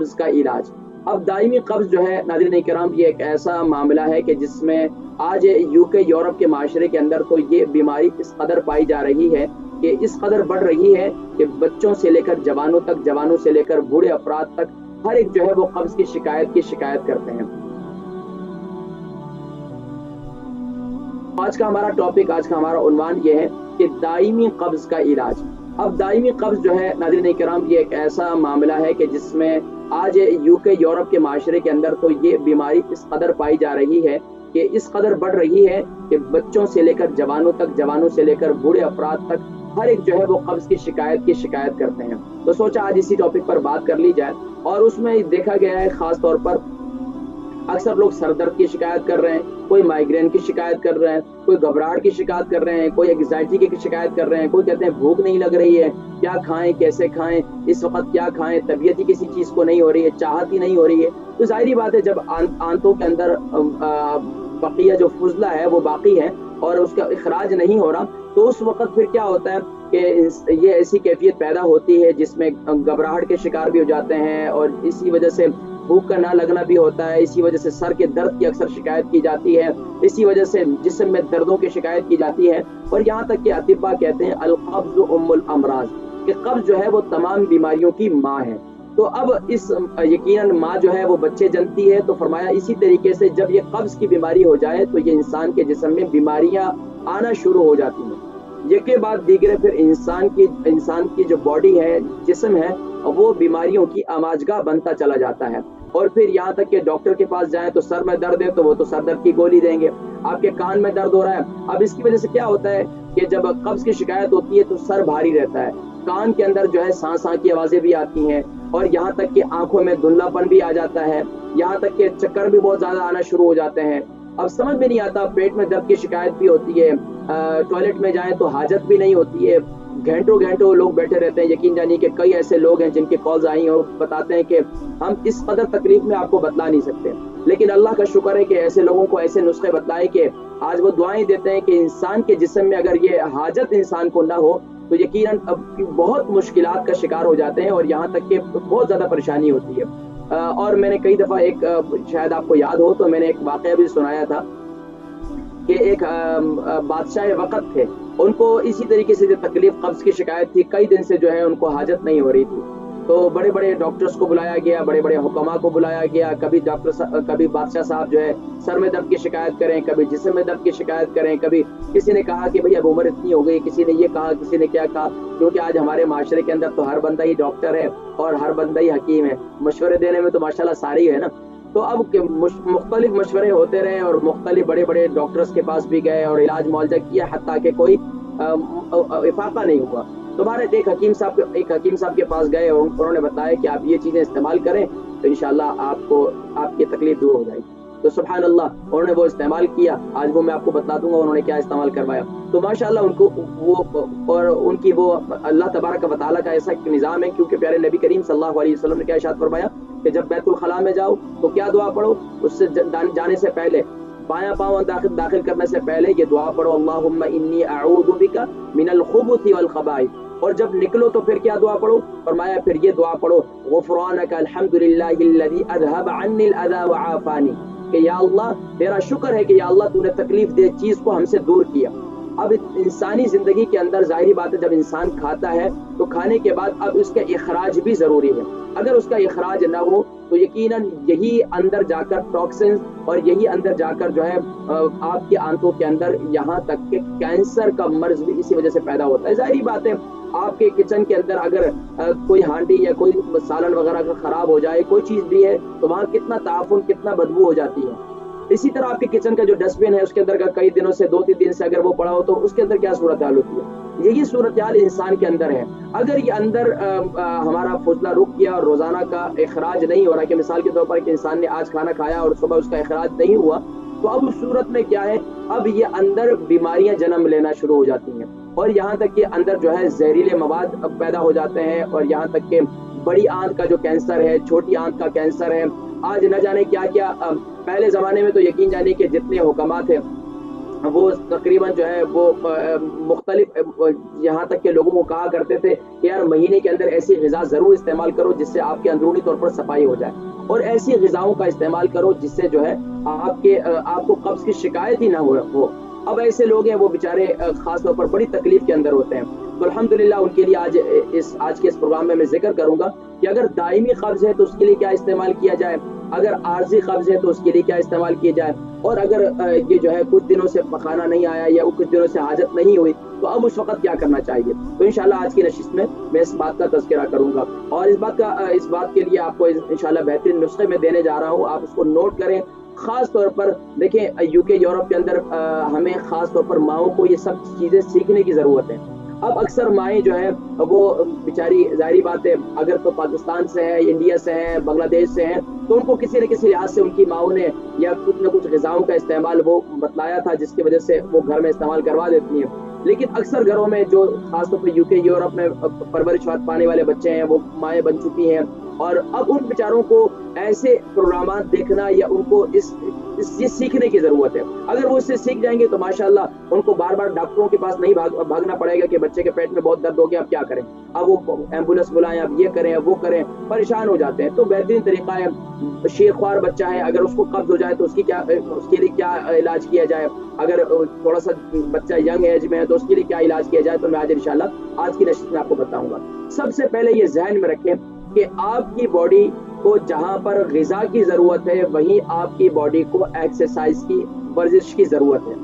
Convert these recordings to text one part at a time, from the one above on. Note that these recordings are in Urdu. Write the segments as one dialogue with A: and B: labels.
A: قبض کا علاج۔ اب دائمی قبض جو ہے ناظرین کرام یہ ایک ایسا معاملہ ہے کہ جس میں آج UK یورپ کے معاشرے کے اندر تو یہ بیماری اس قدر پائی جا رہی ہے کہ اس قدر بڑھ رہی ہے کہ بچوں سے لے کر جوانوں تک، جوانوں سے لے کر بوڑھے افراد تک ہر ایک جو ہے وہ قبض کی شکایت کرتے ہیں۔ آج کا ہمارا ٹاپک، آج کا ہمارا عنوان یہ ہے کہ دائمی قبض کا علاج۔ اب دائمی قبض جو ہے ناظرین کرام یہ ایک ایسا معاملہ ہے کہ جس میں آج UK یورپ کے معاشرے کے اندر تو یہ بیماری اس قدر پائی جا رہی ہے کہ اس قدر بڑھ رہی ہے کہ بچوں سے لے کر جوانوں تک، جوانوں سے لے کر بوڑھے افراد تک ہر ایک جو ہے وہ قبض کی شکایت کرتے ہیں۔ تو سوچا آج اسی ٹاپک پر بات کر لی جائے، اور اس میں دیکھا گیا ہے خاص طور پر اکثر لوگ سر درد کی شکایت کر رہے ہیں، کوئی مائیگرین کی شکایت کر رہے ہیں، کوئی گھبراہٹ کی شکایت کر رہے ہیں، کوئی اینگزائٹی کی شکایت کر رہے ہیں، کوئی کہتے ہیں بھوک نہیں لگ رہی ہے، کیا کھائیں، کیسے کھائیں، اس وقت کیا کھائیں، طبیعت ہی کسی چیز کو نہیں ہو رہی ہے، چاہت ہی نہیں ہو رہی ہے۔ تو ظاہری بات ہے جب آنتوں کے اندر بقیہ جو فضلہ ہے وہ باقی ہے اور اس کا اخراج نہیں ہو رہا، تو اس وقت پھر کیا ہوتا ہے کہ یہ ایسی کیفیت پیدا ہوتی ہے جس میں گھبراہٹ کے شکار بھی ہو جاتے ہیں، اور اسی وجہ سے بھوک کا نہ لگنا بھی ہوتا ہے، اسی وجہ سے سر کے درد کی اکثر شکایت کی جاتی ہے، اسی وجہ سے جسم میں دردوں کی شکایت کی جاتی ہے، اور یہاں تک کہ اطباء کہتے ہیں القبض ام الامراض، کہ قبض جو ہے وہ تمام بیماریوں کی ماں ہے۔ تو اب اس یقیناً ماں جو ہے وہ بچے جنتی ہے، تو فرمایا اسی طریقے سے جب یہ قبض کی بیماری ہو جائے تو یہ انسان کے جسم میں بیماریاں آنا شروع ہو جاتی ہیں، یہ کے بعد دیگرے پھر انسان کی جو باڈی ہے، جسم ہے، وہ بیماریوں کی آماجگاہ بنتا چلا جاتا ہے، اور پھر یہاں تک کہ ڈاکٹر کے پاس جائیں تو سر میں درد ہے تو وہ تو سر درد کی گولی دیں گے، آپ کے کان میں درد ہو رہا ہے، اب اس کی وجہ سے کیا ہوتا ہے کہ جب قبض کی شکایت ہوتی ہے تو سر بھاری رہتا ہے، کان کے اندر جو ہے سانس کی آوازیں بھی آتی ہیں، اور یہاں تک کہ آنکھوں میں دھندلا پن بھی آ جاتا ہے، یہاں تک کہ چکر بھی بہت زیادہ آنا شروع ہو جاتے ہیں۔ اب سمجھ میں نہیں آتا، پیٹ میں درد کی شکایت بھی ہوتی ہے، ٹوائلٹ میں جائیں تو حاجت بھی نہیں ہوتی ہے، گھنٹوں لوگ بیٹھے رہتے ہیں۔ یقین جانیے کہ کئی ایسے لوگ ہیں جن کے کالز آئی ہیں اور بتاتے ہیں کہ ہم اس قدر تکلیف میں آپ کو بتلا نہیں سکتے، لیکن اللہ کا شکر ہے کہ ایسے لوگوں کو ایسے نسخے بتلائے کہ آج وہ دعائیں دیتے ہیں کہ انسان کے جسم میں اگر یہ حاجت انسان کو نہ ہو تو یقیناً بہت مشکلات کا شکار ہو جاتے ہیں، اور یہاں تک کہ بہت زیادہ پریشانی ہوتی ہے۔ اور میں نے کئی دفعہ شاید آپ کو یاد ہو تو میں نے ایک واقعہ بھی سنایا تھا کہ ایک بادشاہ وقت تھے، ان کو اسی طریقے سے جو تکلیف قبض کی شکایت تھی، کئی دن سے جو ہے ان کو حاجت نہیں ہو رہی تھی، تو بڑے بڑے ڈاکٹرز کو بلایا گیا، بڑے بڑے حکما کو بلایا گیا، کبھی بادشاہ صاحب جو ہے سر میں درد کی شکایت کریں، کبھی جسم میں درد کی شکایت کریں، کبھی کسی نے کہا کہ بھئی اب عمر اتنی ہو گئی، کسی نے یہ کہا، کسی نے کیا کہا، کیونکہ آج ہمارے معاشرے کے اندر تو ہر بندہ ہی ڈاکٹر ہے اور ہر بندہ ہی حکیم ہے، مشورے دینے میں تو ماشاءاللہ سارے ہی ہے نا۔ تو اب مختلف مشورے ہوتے رہے اور مختلف بڑے بڑے ڈاکٹرز کے پاس بھی گئے اور علاج معالجہ کیا، حتیٰ کہ کوئی افاقہ نہیں ہوا۔ تمہارے ایک حکیم صاحب کے پاس گئے اور انہوں نے بتایا کہ آپ یہ چیزیں استعمال کریں تو انشاءاللہ آپ کی تکلیف دور ہو جائے گی۔ تو سبحان اللہ انہوں نے وہ استعمال کیا، آج وہ میں آپ کو بتا دوں گا انہوں نے کیا استعمال کروایا۔ تو ماشاءاللہ ان کو ان کی وہ اللہ تبارک و تعالیٰ کا ایسا نظام ہے، کیونکہ پیارے نبی کریم صلی اللہ علیہ وسلم نے کیا ارشاد فرمایا کہ جب بیت الخلاء میں جاؤ تو کیا دعا پڑھو، اس سے جانے سے پہلے بایاں پاؤں داخل کرنے سے پہلے یہ دعا پڑھو، اللہم انی اعوذ بک من الخبث والخبائث، اور جب نکلو تو پھر کیا دعا پڑھو، فرمایا پھر یہ دعا پڑھو، غفرانک الحمدللہ الذی اذهب عنی الاذی وعافانی، کہ یا اللہ تیرا شکر ہے کہ یا اللہ تو نے تکلیف دہ چیز کو ہم سے دور کیا۔ اب انسانی زندگی کے اندر ظاہری بات ہے جب انسان کھاتا ہے تو کھانے کے بعد اب اس کا اخراج بھی ضروری ہے، اگر اس کا اخراج نہ ہو تو یقیناً یہی اندر جا کر ٹاکسنز اور یہی اندر جا کر جو ہے آپ کی آنتوں کے اندر یہاں تک کہ کینسر کا مرض بھی اسی وجہ سے پیدا ہوتا ہے۔ ظاہری بات ہے آپ کے کچن کے اندر اگر کوئی ہانڈی یا کوئی سالن وغیرہ اگر خراب ہو جائے، کوئی چیز بھی ہے تو وہاں کتنا تعفن، کتنا بدبو ہو جاتی ہے۔ اسی طرح آپ کے کچن کا جو ڈسٹ بن ہے اس کے اندر کئی دنوں سے 2-3 دن سے اگر وہ پڑا ہو تو اس کے اندر کیا صورتحال ہوتی ہے، یہی صورتحال انسان کے اندر ہے۔ اگر یہ اندر ہمارا فضلہ رک گیا اور روزانہ کا اخراج نہیں ہو رہا، کہ مثال کے طور پر کہ انسان نے آج کھانا کھایا اور صبح اس کا اخراج نہیں ہوا، تو اب اس صورت میں کیا ہے، اب یہ اندر بیماریاں جنم لینا شروع ہو جاتی ہیں، اور یہاں تک کہ اندر جو ہے زہریلے مواد پیدا ہو جاتے ہیں، اور یہاں تک کہ بڑی آنت کا جو کینسر ہے، چھوٹی آنت کا کینسر ہے، آج نہ جانے کیا کیا۔ پہلے زمانے میں تو یقین جانے کہ جتنے حکامات ہیں وہ تقریباً جو ہے وہ مختلف یہاں تک کہ لوگوں کو کہا کرتے تھے کہ یار مہینے کے اندر ایسی غذا ضرور استعمال کرو جس سے آپ کے اندرونی طور پر صفائی ہو جائے، اور ایسی غذاؤں کا استعمال کرو جس سے جو ہے آپ کو قبض کی شکایت ہی نہ ہو۔ اب ایسے لوگ ہیں وہ بیچارے خاص طور پر بڑی تکلیف کے اندر ہوتے ہیں، تو الحمدللہ ان کے لیے آج کے اس پروگرام میں ذکر کروں گا کہ اگر دائمی قبض ہے تو اس کے لیے کیا استعمال کیا جائے، اگر عارضی قبض ہے تو اس کے لیے کیا استعمال کیا جائے، اور اگر یہ جو ہے کچھ دنوں سے پخانا نہیں آیا یا کچھ دنوں سے حاجت نہیں ہوئی تو اب اس وقت کیا کرنا چاہیے۔ تو انشاءاللہ آج کی نشست میں اس بات کا تذکرہ کروں گا، اور اس بات کے لیے آپ کو انشاءاللہ بہترین نسخے میں دینے جا رہا ہوں، آپ اس کو نوٹ کریں۔ خاص طور پر دیکھیں یو کے یورپ کے اندر ہمیں خاص طور پر ماؤں کو یہ سب چیزیں سیکھنے کی ضرورت ہے۔ اب اکثر مائیں جو ہے وہ بیچاری ظاہری بات ہے اگر تو پاکستان سے ہے، انڈیا سے ہے، بنگلہ دیش سے ہیں، تو ان کو کسی نہ کسی لحاظ سے ان کی ماؤں نے یا کچھ نہ کچھ غذاؤں کا استعمال وہ بتلایا تھا جس کی وجہ سے وہ گھر میں استعمال کروا دیتی ہیں۔ لیکن اکثر گھروں میں جو خاص طور پر یو کے یورپ میں پرورش پانے والے بچے ہیں وہ مائیں بن چکی ہیں، اور اب ان بیچاروں کو ایسے پروگرامات دیکھنا یا ان کو یہ سیکھنے کی ضرورت ہے۔ اگر وہ اس سے سیکھ جائیں گے تو ماشاءاللہ ان کو بار بار ڈاکٹروں کے پاس نہیں بھاگنا پڑے گا کہ بچے کے پیٹ میں بہت درد ہو گیا اب کیا کریں، اب وہ ایمبولینس بلائیں، اب یہ کریں اب وہ کریں، پریشان ہو جاتے ہیں۔ تو بہترین طریقہ ہے، شیخ خوار بچہ ہے اگر اس کو قبض ہو جائے تو اس کے لیے کیا علاج کیا جائے، اگر تھوڑا سا بچہ ینگ ایج میں ہے تو اس کے لیے کیا علاج کیا جائے، تو میں آج انشاءاللہ آج کی نشست میں آپ کو بتاؤں گا۔ سب سے پہلے یہ ذہن میں رکھیں کہ آپ کی باڈی کو جہاں پر غذا کی ضرورت ہے وہیں آپ کی باڈی کو ایکسرسائز کی، ورزش کی ضرورت ہے،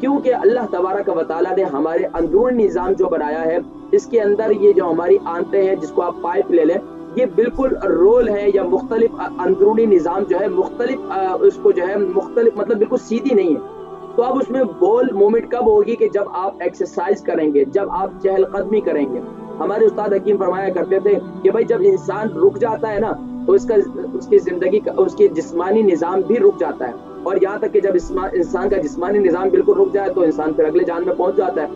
A: کیونکہ اللہ تبارک و تعالیٰ نے ہمارے اندرونی نظام جو بنایا ہے اس کے اندر یہ جو ہماری آنتیں ہیں جس کو آپ پائپ لے لیں، یہ بالکل رول ہے یا مختلف اندرونی نظام جو ہے مختلف اس کو جو ہے مختلف مطلب بالکل سیدھی نہیں ہے۔ تو اب اس میں بول مومنٹ کب ہوگی کہ جب آپ ایکسرسائز کریں گے، جب آپ چہل قدمی کریں گے۔ ہمارے استاد حکیم فرمایا کرتے تھے کہ بھائی جب انسان رک جاتا ہے نا تو اس کی زندگی کا اس کی جسمانی نظام بھی رک جاتا ہے، اور یہاں تک کہ جب انسان کا جسمانی نظام بالکل رک جائے تو انسان پھر اگلے جان میں پہنچ جاتا ہے۔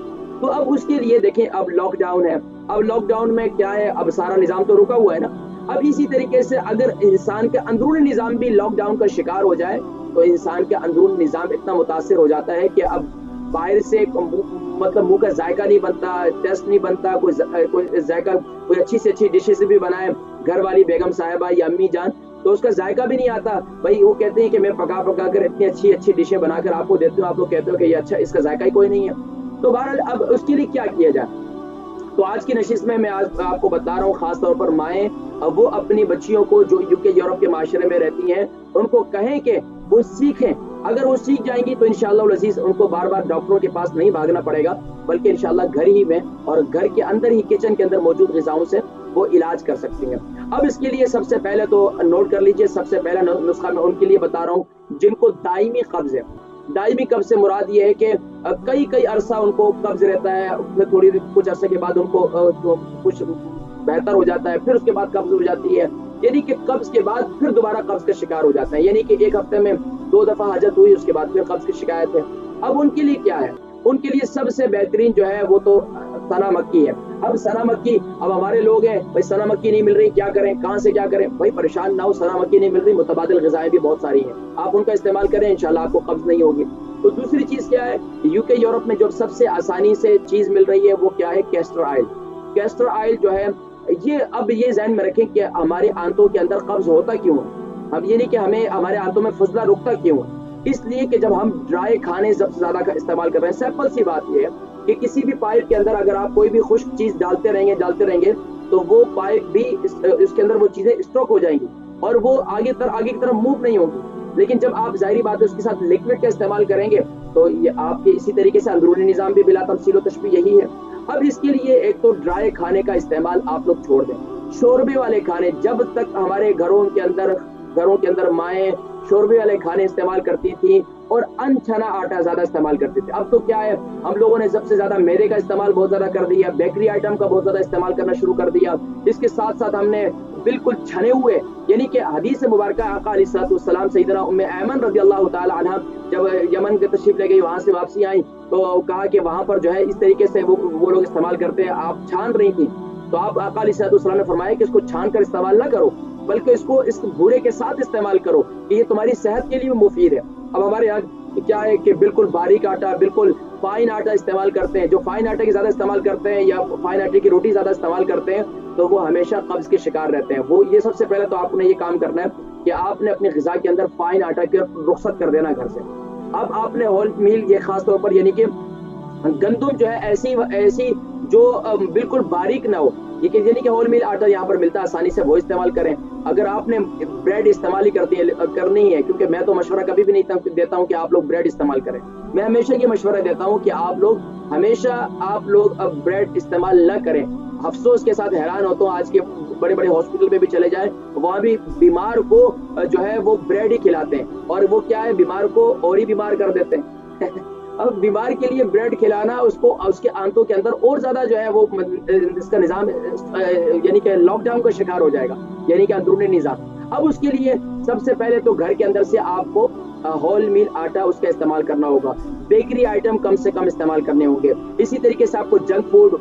A: تو اب اس کے لیے دیکھیں اب لاک ڈاؤن ہے، اب لاک ڈاؤن میں کیا ہے، اب سارا نظام تو رکا ہوا ہے نا۔ اب اسی طریقے سے اگر انسان کا اندرونی نظام بھی لاک ڈاؤن کا شکار ہو جائے تو انسان کا اندرونی نظام اتنا متاثر ہو جاتا ہے کہ اب باہر سے مطلب منہ کا ذائقہ نہیں بنتا، ٹیسٹ نہیں بنتا، کوئی ذائقہ کوئی اچھی سے اچھی ڈشز بھی بنائے گھر والی بیگم صاحبہ یا امی جان تو اس کا ذائقہ بھی نہیں آتا۔ بھائی وہ کہتے ہیں کہ میں پکا کر اتنی اچھی اچھی ڈشیں بنا کر آپ کو دیتی ہوں، آپ لوگ کہتے ہو کہ یہ اچھا اس کا ذائقہ ہی کوئی نہیں ہے۔ تو بہرحال اب اس کے لیے کیا کیا جائے، تو آج کی نشست میں آج آپ کو بتا رہا ہوں خاص طور پر مائیں وہ اپنی بچیوں کو جو یو کے یورپ کے معاشرے میں رہتی ہیں ان کو کہیں کہ وہ سیکھیں، اگر وہ سیکھ جائیں گی تو انشاءاللہ العزیز ان کو بار بار ڈاکٹروں کے پاس نہیں بھاگنا پڑے گا، بلکہ انشاءاللہ گھر ہی میں اور گھر کے اندر ہی کچن کے اندر موجود غذاؤں سے وہ علاج کر سکتی ہیں۔ اب اس کے لیے سب سے پہلے تو نوٹ کر لیجئے، سب سے پہلا نسخہ میں ان کے لیے بتا رہا ہوں جن کو دائمی قبض ہے۔ دائمی قبض سے مراد یہ ہے کہ کئی عرصہ ان کو قبض رہتا ہے، پھر تھوڑی کچھ عرصے کے بعد ان کو کچھ بہتر ہو جاتا ہے، پھر اس کے بعد قبض ہو جاتی ہے، یعنی کہ قبض کے بعد پھر دوبارہ قبض کا شکار ہو جاتا ہے، یعنی کہ ایک ہفتے میں 2 دفعہ حاجت ہوئی اس کے بعد پھر قبض کی شکایت ہے۔ اب ان کے لیے کیا ہے، ان کے لیے سب سے بہترین جو ہے وہ تو سنا مکی ہے۔ اب سنا مکی، اب ہمارے لوگ ہیں بھائی سنا مکی نہیں مل رہی کیا کریں، کہاں سے کیا کریں، بھائی پریشان نہ ہو، سنا مکی نہیں مل رہی، متبادل غذائیں بھی بہت ساری ہیں، آپ ان کا استعمال کریں، انشاءاللہ آپ کو قبض نہیں ہوگی۔ تو دوسری چیز کیا ہے، یو کے یورپ میں جو سب سے آسانی سے چیز مل رہی ہے وہ کیا ہے، کیسٹر آئل۔ کیسٹر آئل جو ہے اب یہ ذہن میں رکھیں کہ ہمارے آنتوں کے اندر قبض ہوتا کیوں ہے، اب یہ نہیں کہ ہمارے آنتوں میں فضلہ رکتا کیوں ہے، اس لیے کہ جب ہم ڈرائی کھانے سب سے زیادہ کا استعمال کر رہے ہیں، سمپل سی بات یہ ہے کہ کسی بھی پائپ کے اندر اگر آپ کوئی بھی خشک چیز ڈالتے رہیں گے تو وہ پائپ بھی اس کے اندر وہ چیزیں اسٹروک ہو جائیں گی اور وہ آگے کی طرف موو نہیں ہوگی، لیکن جب آپ ظاہری بات ہے اس کے ساتھ لکوڈ کا استعمال کریں گے تو یہ آپ کے اسی طریقے سے اندرونی نظام بھی بلا تمثیل و تشبیہ یہی ہے۔ اب اس کے لیے ایک تو ڈرائی کھانے کا استعمال آپ لوگ چھوڑ دیں، شوربے والے کھانے، جب تک ہمارے گھروں کے اندر مائیں شوربے والے کھانے استعمال کرتی تھیں اور انچھنا آٹا زیادہ استعمال کرتی تھی، اب تو کیا ہے ہم لوگوں نے سب سے زیادہ میدے کا استعمال بہت زیادہ کر دیا، بیکری آئٹم کا بہت زیادہ استعمال کرنا شروع کر دیا، اس کے ساتھ ساتھ ہم نے بالکل چھنے ہوئے، یعنی کہ حدیث مبارکہ آقا علیہ الصلوۃ والسلام سیدنا ام ایمن رضی اللہ تعالی عنہ جب یمن کے تشریف لے گئی، وہاں سے واپسی آئیں تو کہا کہ وہاں پر جو ہے اس طریقے سے وہ لوگ استعمال کرتے ہیں، آپ چھان رہی تھیں تو آپ آقا علیہ الصلوۃ والسلام نے فرمایا کہ اس کو چھان کر استعمال نہ کرو بلکہ اس کو اس بھورے کے ساتھ استعمال کرو کہ یہ تمہاری صحت کے لیے مفید ہے۔ اب ہمارے یہاں کیا ہے کہ بالکل باریک آٹا، بالکل فائن آٹا استعمال کرتے ہیں. جو فائن آٹے کی زیادہ استعمال کرتے ہیں یا فائن آٹے کی روٹی زیادہ استعمال کرتے ہیں تو وہ ہمیشہ قبض کے شکار رہتے ہیں. وہ یہ سب سے پہلے تو آپ نے یہ کام کرنا ہے کہ آپ نے اپنی غذا کے اندر فائن آٹا کی رخصت کر دینا گھر سے. اب آپ نے ہول میل، یہ خاص طور پر یعنی کہ گندم جو ہے ایسی جو بالکل باریک نہ ہو، یہ کہ یعنی کہ ہول میل آٹا یہاں پر ملتا ہے آسانی سے، وہ استعمال کریں. اگر آپ نے بریڈ استعمال ہی کرنی ہے، کیونکہ میں تو مشورہ کبھی بھی نہیں دیتا ہوں کہ آپ لوگ بریڈ استعمال کریں. میں ہمیشہ یہ مشورہ دیتا ہوں کہ آپ لوگ اب بریڈ استعمال نہ کریں. افسوس کے ساتھ حیران ہوتا ہوں، آج کے بڑے بڑے ہاسپٹل میں بھی چلے جائیں، وہاں بھی بیمار کو جو ہے وہ بریڈ ہی کھلاتے ہیں، اور وہ کیا ہے، بیمار کو اور ہی بیمار کر دیتے ہیں. اب بیمار کے لیے بریڈ کھلانا، اس کے آنتوں کے اندر اور زیادہ جو ہے وہ اس کا نظام یعنی کہ لاک ڈاؤن کا شکار ہو جائے گا، یعنی کہ اندرونی نظام. اب اس کے لیے سب سے پہلے تو گھر کے اندر سے آپ کو ہول میل آٹا اس کا استعمال کرنا ہوگا. بیکری آئٹم کم سے کم استعمال کرنے ہوں گے. اسی طریقے سے آپ کو جنک فوڈ،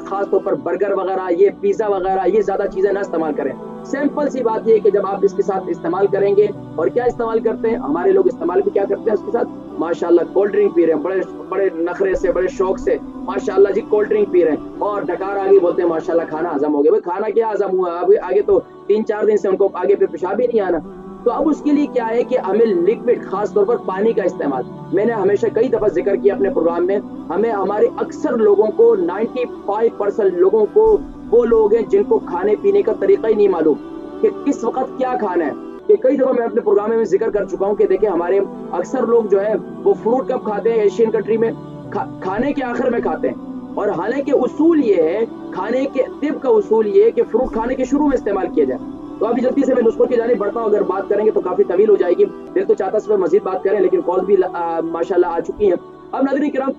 A: خاص طور پر برگر وغیرہ، یہ پیزا وغیرہ، یہ زیادہ چیزیں نہ استعمال کریں. سمپل سی بات یہ ہے کہ جب آپ اس کے ساتھ استعمال کریں گے، اور کیا استعمال کرتے ہیں ہمارے لوگ، استعمال بھی کیا کرتے ہیں اس کے ساتھ، ماشاءاللہ کولڈ ڈرنک پی رہے ہیں، بڑے نخرے سے، بڑے شوق سے ماشاءاللہ جی کولڈ ڈرنک پی رہے ہیں، اور ڈکار آگے بولتے ہیں ماشاءاللہ کھانا ہضم ہو گیا. بھائی کھانا کیا ہضم ہوا، ابھی آگے تو 3-4 دن سے ان کو آگے پہ پیشاب ہی نہیں آنا. تو اب اس کے لیے کیا ہے کہ ہمیں لکوڈ، خاص طور پر پانی کا استعمال. میں نے ہمیشہ کئی دفعہ ذکر کیا اپنے پروگرام میں، ہمارے اکثر لوگوں کو 95% لوگوں کو وہ لوگ ہیں جن کو کھانے پینے کا طریقہ ہی نہیں معلوم کہ کس وقت کیا کھانا ہے. کہ کئی دفعہ میں اپنے پروگرام میں ذکر کر چکا ہوں کہ دیکھیں ہمارے اکثر لوگ جو ہے وہ فروٹ کب کھاتے ہیں، ایشین کنٹری میں کھانے کے آخر میں کھاتے ہیں. اور حالانکہ اصول یہ ہے، کھانے کے طب کا اصول یہ ہے کہ فروٹ کھانے کے شروع میں استعمال کیا جائے. تو ابھی جلدی سے میں نسخوں کی جانب بڑھتا ہوں، اگر بات کریں گے تو کافی طویل ہو جائے گی. دل تو چاہتا ہے مزید بات کریں، لیکن کال بھی ماشاءاللہ آ چکی ہیں. اب ناظرین کرام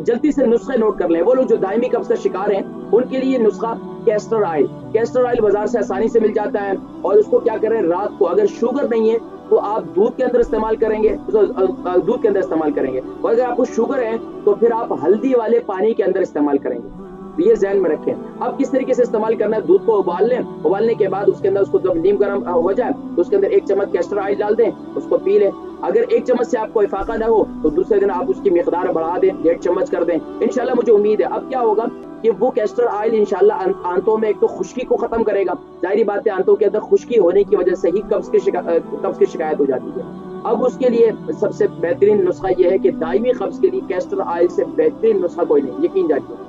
A: جلدی سے نسخے نوٹ کر لیں. وہ لوگ جو دائمی قبض کا شکار ہیں ان کے لیے نسخہ کیسٹر آئل بازار سے آسانی سے مل جاتا ہے. اور اس کو کیا کریں، رات کو اگر شوگر نہیں ہے تو آپ دودھ کے اندر استعمال کریں گے، اور اگر آپ کو شوگر ہے تو پھر آپ ہلدی والے پانی کے اندر استعمال کریں گے. یہ ذہن میں رکھیں. اب کس طریقے سے استعمال کرنا ہے، دودھ کو ابال لیں، ابالنے کے بعد اس کے اندر اس کو جب نیم گرم ہو جائے تو اس کے اندر 1 چمچ کیسٹر آئل ڈال دیں، اس کو پی لیں. اگر 1 چمچ سے آپ کو افاقہ نہ ہو تو دوسرے دن آپ اس کی مقدار بڑھا دیں، 1.5 چمچ کر دیں. انشاءاللہ مجھے امید ہے اب کیا ہوگا کہ وہ کیسٹر آئل انشاءاللہ آنتوں میں ایک تو خشکی کو ختم کرے گا. ظاہری بات ہے آنتوں کے اندر خشکی ہونے کی وجہ سے ہی قبض کی شکایت ہو جاتی ہے. اب اس کے لیے سب سے بہترین نسخہ یہ ہے کہ دائمی قبض کے لیے کیسٹر آئل سے بہترین نسخہ کوئی نہیں، یقین جانیے.